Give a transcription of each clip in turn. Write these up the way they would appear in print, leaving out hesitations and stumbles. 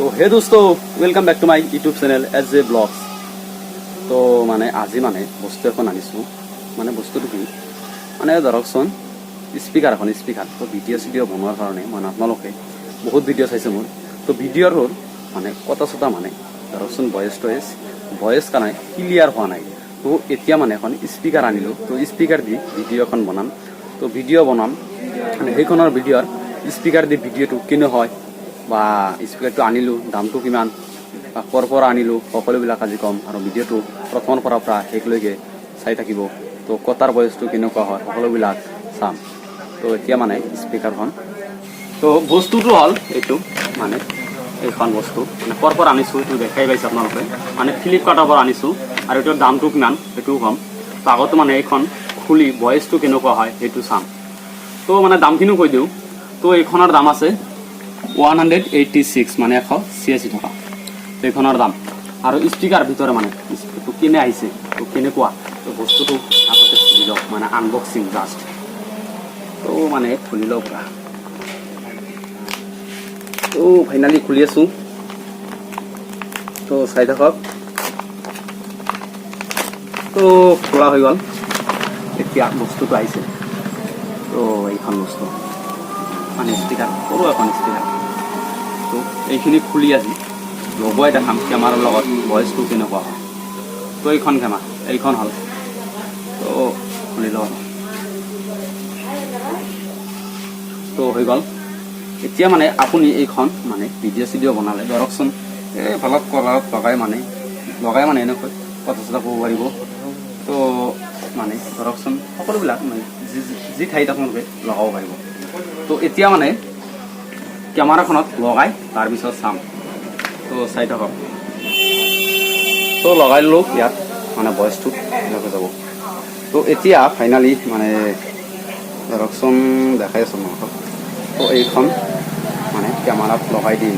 তো হে দোস্ত welcome back to my YouTube channel as a blogs. তো মানে আজি মানে বস্তু এখন আনিছোঁ। মানে বস্তুটো কি মানে ধৰকচোন স্পিকাৰ তো ভিডিঅ' বনোৱাৰ কাৰণে মানে আপোনালোকে বহুত ভিডিঅ' চাইছে মোৰ। তো ভিডিঅ'ৰ মানে কথা চথা মানে ধৰকচোন ভয়েচ কাৰণে ক্লিয়াৰ হোৱা নাই। তো এতিয়া মানে এখন স্পিকাৰ আনিলোঁ। তো স্পিকাৰ দি ভিডিঅ' এখন বনাম। তো ভিডিঅ' বনাম মানে সেইখনৰ ভিডিঅ'ৰ স্পিকাৰ দি ভিডিঅ'টো কেনে হয় বা স্পিকাৰটো আনিলোঁ দামটো কিমান বা ক'ৰ পৰা আনিলোঁ সকলোবিলাক আজি ক'ম। আৰু ভিডিঅ'টো প্ৰথমৰ পৰা শেষলৈকে চাই থাকিব। তো কটাৰ ভয়েচটো কেনেকুৱা হয় সকলোবিলাক চাম। তো এতিয়া মানে স্পিকাৰখন তো বস্তুটো হ'ল এইটো মানে এইখন বস্তু মানে ক'ৰ পৰা আনিছোঁ এইটো দেখাই পাইছে আপোনালোকে। মানে ফ্লিপকাৰ্টৰ পৰা আনিছোঁ আৰু এইটোৰ দামটো কিমান সেইটোও ক'ম। তো আগতে মানে এইখন খুলি ভয়েচটো কেনেকুৱা হয় সেইটো চাম। তো মানে দামখিনিও কৈ দিওঁ। তো এইখনৰ দাম আছে 186 মানে 186 টকা এইখনৰ দাম। আৰু স্পিকাৰ ভিতৰে মানে স্পিকাৰটো কেনে আহিছে তো কেনেকুৱা তো বস্তুটো আগতে খুলি লওক মানে আনবক্সিং জাষ্ট। তো মানে খুলি লওক পুৰা। তো ফাইনালি খুলি আছোঁ। তো চাই থাকক। তো খোলা হৈ গ'ল। এতিয়া বস্তুটো আহিছে। তো এইখন বস্তু মানে স্পিকাৰ সৰু এখন স্পিকাৰ। তো এইখিনি খুলি আজি লগাই দেখাম কেমেৰাৰ লগত ভইচটো কেনেকুৱা হয়। তো এইখন কেমেৰা এইখন হ'ল। তো খুলি লওঁ। তো হৈ গ'ল। এতিয়া মানে আপুনি এইখন মানে ভিডিঅ' বনালে ধৰকচোন এই ভালত কলাৰত লগাই মানে এনেকৈ কথা চথা ক'ব পাৰিব। তো মানে ধৰকচোন সকলোবিলাক মানে যি ঠাইত আপোনালোকে লগাব পাৰিব। তো এতিয়া মানে কেমেৰাখনত লগাই তাৰপিছত চাম। তো চাই থাকক। তো লগাই ল'লোঁ ইয়াত মানে ভইচটো এনেকৈ যাব। তো এতিয়া ফাইনালি মানে ধৰকচোন দেখাই আছোঁ মই। তো এইখন মানে কেমেৰাত লগাই দিম।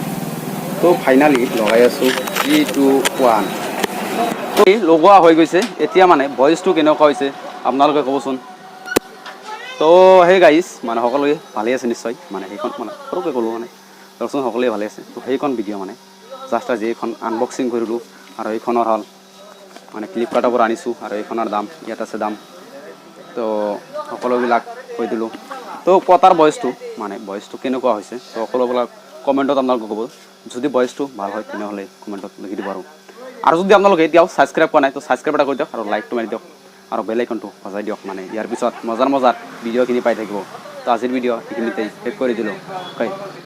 তো ফাইনালি লগাই আছোঁ 3, 2, 1। তো লগোৱা হৈ গৈছে। এতিয়া মানে ভইচটো কেনেকুৱা হৈছে আপোনালোকে ক'বচোন। তো সেই গাইজ মানে সকলোৱে ভালে আছে নিশ্চয়। মানে সেইখন মানে সৰুকৈ ক'লোঁ মানে ধৰকচোন সকলোৱে ভালে আছে। তো সেইখন ভিডিঅ' মানে জাষ্ট আজি এইখন আনবক্সিং কৰিলোঁ। আৰু এইখনৰ হ'ল মানে ফ্লিপকাৰ্টৰ পৰা আনিছোঁ আৰু এইখনৰ দাম ইয়াত আছে দাম। তো সকলোবিলাক কৈ দিলোঁ। তো পতাৰ ভইচটো কেনেকুৱা হৈছে তো সকলোবিলাক কমেণ্টত আপোনালোকে ক'ব। যদি ভইচটো ভাল হয় তেনেহ'লে কমেণ্টত লিখি দিব। আৰু যদি আপোনালোকে এতিয়াও ছাবস্ক্ৰাইব কৰা নাই তো ছাবস্ক্ৰাইব এটা কৰি দিয়ক আৰু লাইকটো মাৰি দিয়ক আৰু বেল আইকনটো বজাই দিয়ক। মানে ইয়াৰ পিছত মজাৰ ভিডিঅ'খিনি পাই থাকিব। তো আজিৰ ভিডিঅ' এইখিনিতেই শেষ কৰি দিলোঁ।